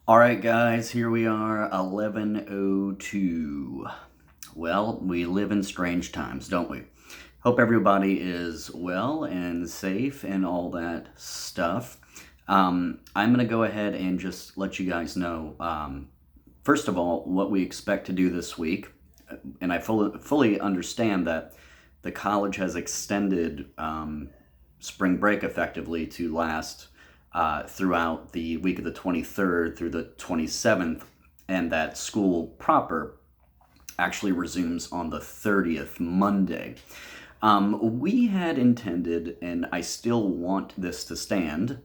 All right, guys, here we are, 11:02. Well, we live in strange times, don't we? Hope everybody is well and safe and all that stuff. I'm going to go ahead and just let you guys know, first of all, what we expect to do this week. And I fully understand that the college has extended spring break effectively to last throughout the week of the 23rd through the 27th, and that school proper actually resumes on the 30th, Monday. We had intended, and I still want this to stand,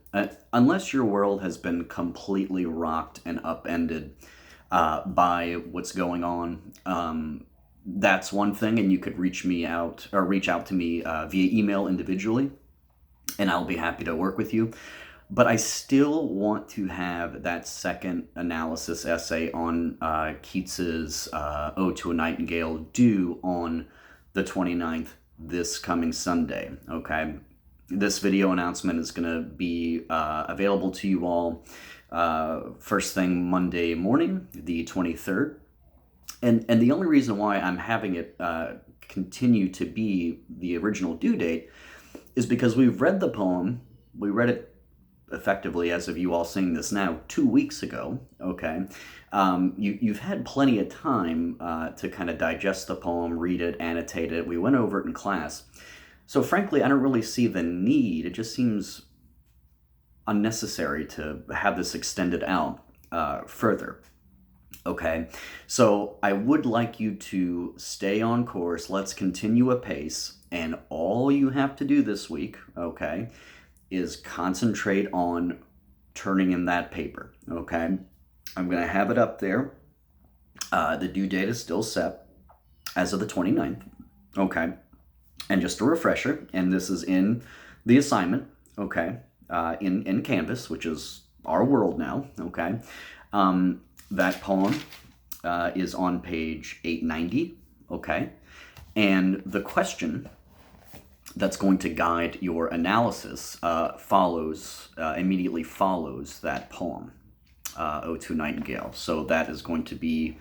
unless your world has been completely rocked and upended by what's going on. That's one thing, and you could reach out to me via email individually, and I'll be happy to work with you. But I still want to have that second analysis essay on Keats's Ode to a Nightingale due on the 29th, this coming Sunday, okay? This video announcement is going to be available to you all first thing Monday morning, the 23rd. And the only reason why I'm having it continue to be the original due date is because we've read the poem. We read it effectively, as of you all seeing this now, 2 weeks ago, okay? You've had plenty of time to kind of digest the poem, read it, annotate it. We went over it in class. So frankly, I don't really see the need. It just seems unnecessary to have this extended out further. Okay, so I would like you to stay on course. Let's continue apace. And all you have to do this week, okay, is concentrate on turning in that paper, okay? I'm going to have it up there. The due date is still set as of the 29th, okay? And just a refresher, and this is in the assignment, okay, in Canvas, which is our world now, okay? That poem is on page 890, okay? And the question that's going to guide your analysis immediately follows that poem, Ode to Nightingale. So that is going to be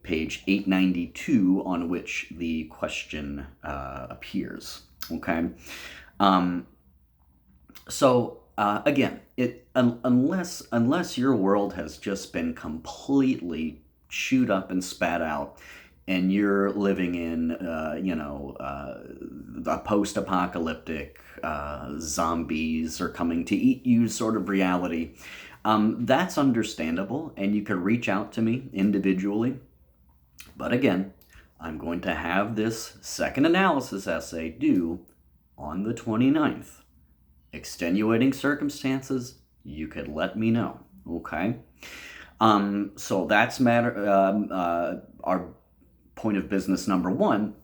page 892, on which the question appears, okay? Again, unless your world has just been completely chewed up and spat out, and you're living in, a post-apocalyptic, zombies are coming to eat you sort of reality, that's understandable, and you could reach out to me individually. But again, I'm going to have this second analysis essay due on the 29th. Extenuating circumstances, you could let me know, okay? So that's our point of business number one.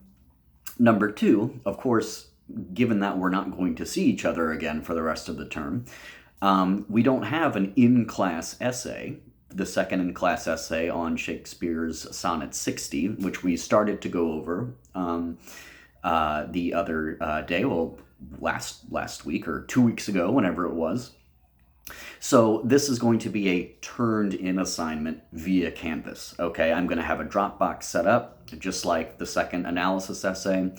Number two, of course, given that we're not going to see each other again for the rest of the term, we don't have an in-class essay, the second in-class essay on Shakespeare's Sonnet 60, which we started to go over the other day, well, last week or 2 weeks ago, whenever it was. So this is going to be a turned-in assignment via Canvas, okay? I'm going to have a Dropbox set up, just like the second analysis essay.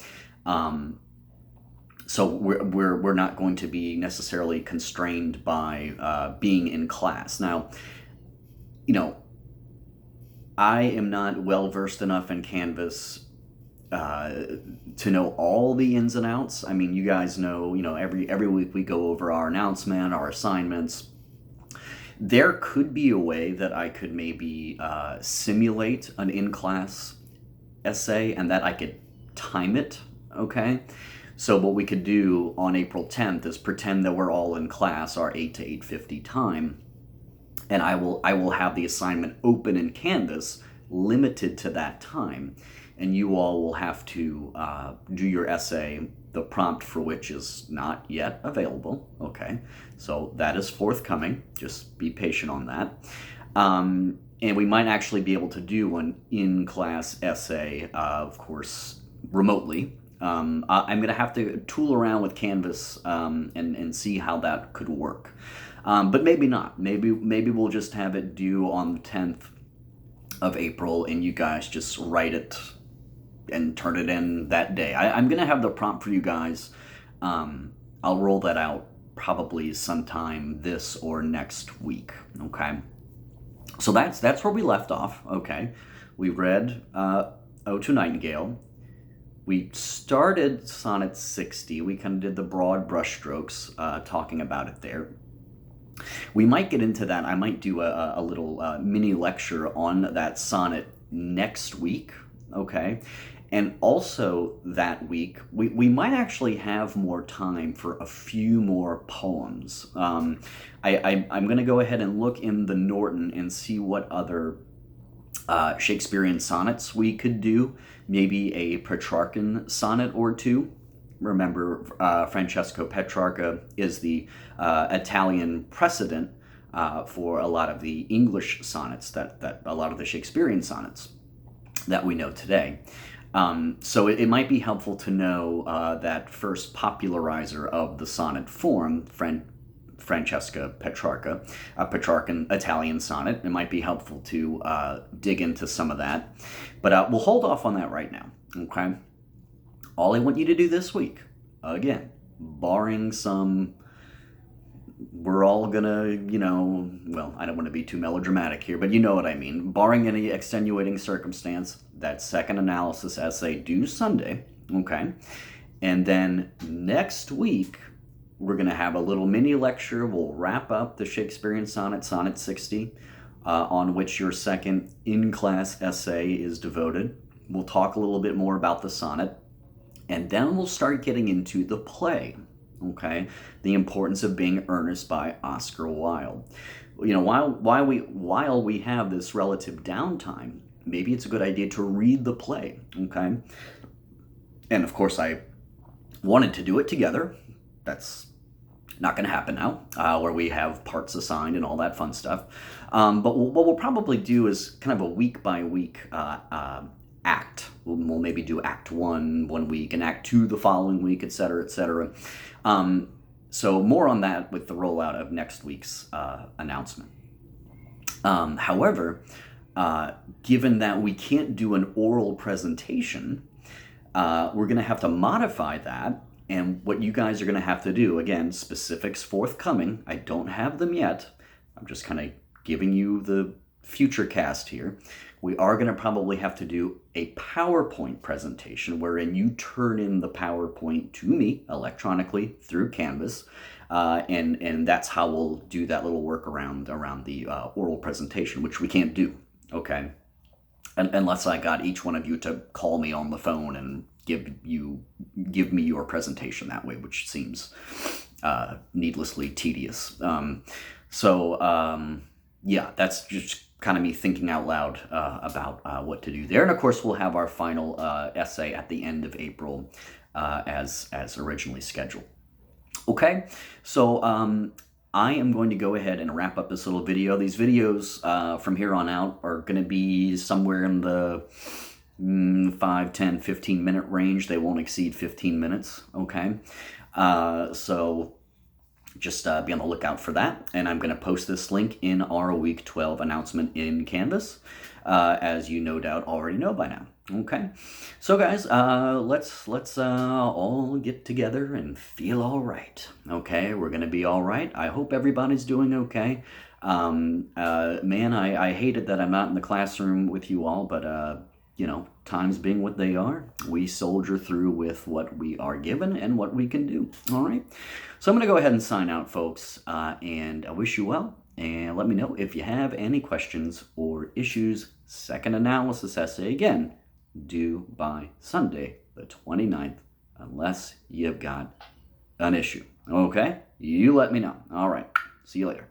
So we're not going to be necessarily constrained by being in class. Now, I am not well-versed enough in Canvas to know all the ins and outs. I mean, you guys know, every week we go over our announcement, our assignments. There could be a way that I could maybe simulate an in-class essay and that I could time it, okay? So what we could do on April 10th is pretend that we're all in class, our 8 to 8:50 time, and I will have the assignment open in Canvas, limited to that time, and you all will have to do your essay, the prompt for which is not yet available, okay? So that is forthcoming. Just be patient on that. And we might actually be able to do an in-class essay, of course, remotely. I'm going to have to tool around with Canvas and see how that could work. But maybe not. Maybe we'll just have it due on the 10th of April, and you guys just write it and turn it in that day. I'm going to have the prompt for you guys. I'll roll that out probably sometime this or next week, okay? So that's where we left off, okay? We read Ode to Nightingale. We started Sonnet 60. We kind of did the broad brushstrokes talking about it there. We might get into that. I might do a little mini lecture on that sonnet next week, okay? And also that week, we might actually have more time for a few more poems. I'm going to go ahead and look in the Norton and see what other Shakespearean sonnets we could do. Maybe a Petrarchan sonnet or two. Remember, Francesco Petrarca is the Italian precedent for a lot of the English sonnets, that a lot of the Shakespearean sonnets that we know today. So it might be helpful to know that first popularizer of the sonnet form, Francesca Petrarca, a Petrarchan Italian sonnet. It might be helpful to dig into some of that. But we'll hold off on that right now, okay? All I want you to do this week, again, barring some, we're all gonna, well, I don't want to be too melodramatic here, but you know what I mean. Barring any extenuating circumstance, that second analysis essay due Sunday, okay? And then next week, we're going to have a little mini lecture. We'll wrap up the Shakespearean sonnet, Sonnet 60, on which your second in-class essay is devoted. We'll talk a little bit more about the sonnet, and then we'll start getting into the play, okay? The Importance of Being Earnest by Oscar Wilde. While we have this relative downtime, maybe it's a good idea to read the play, okay? And of course, I wanted to do it together. That's not going to happen now, where we have parts assigned and all that fun stuff. But what we'll probably do is kind of a week-by-week act. We'll maybe do Act 1 one week and Act 2 the following week, et cetera, et cetera. So more on that with the rollout of next week's announcement. However, given that we can't do an oral presentation, we're going to have to modify that. And what you guys are going to have to do, again, specifics forthcoming. I don't have them yet. I'm just kind of giving you the future cast here. We are going to probably have to do a PowerPoint presentation wherein you turn in the PowerPoint to me electronically through Canvas. And that's how we'll do that little workaround around the oral presentation, which we can't do, okay? Unless I got each one of you to call me on the phone and give me your presentation that way, which seems needlessly tedious. Yeah, that's just kind of me thinking out loud about what to do there. And of course, we'll have our final essay at the end of April as originally scheduled. Okay, so I am going to go ahead and wrap up this little video. These videos from here on out are going to be somewhere in the 5, 10, 15 minute range. They won't exceed 15 minutes, okay? So just be on the lookout for that. And I'm going to post this link in our Week 12 announcement in Canvas, as you no doubt already know by now. Okay, so guys, let's all get together and feel all right. Okay, we're gonna be all right. I hope everybody's doing okay. Man, I hated that I'm not in the classroom with you all, but times being what they are, we soldier through with what we are given and what we can do. All right, so I'm gonna go ahead and sign out, folks, and I wish you well. And let me know if you have any questions or issues. Second analysis essay again, due by Sunday, the 29th, unless you've got an issue. Okay? You let me know. All right. See you later.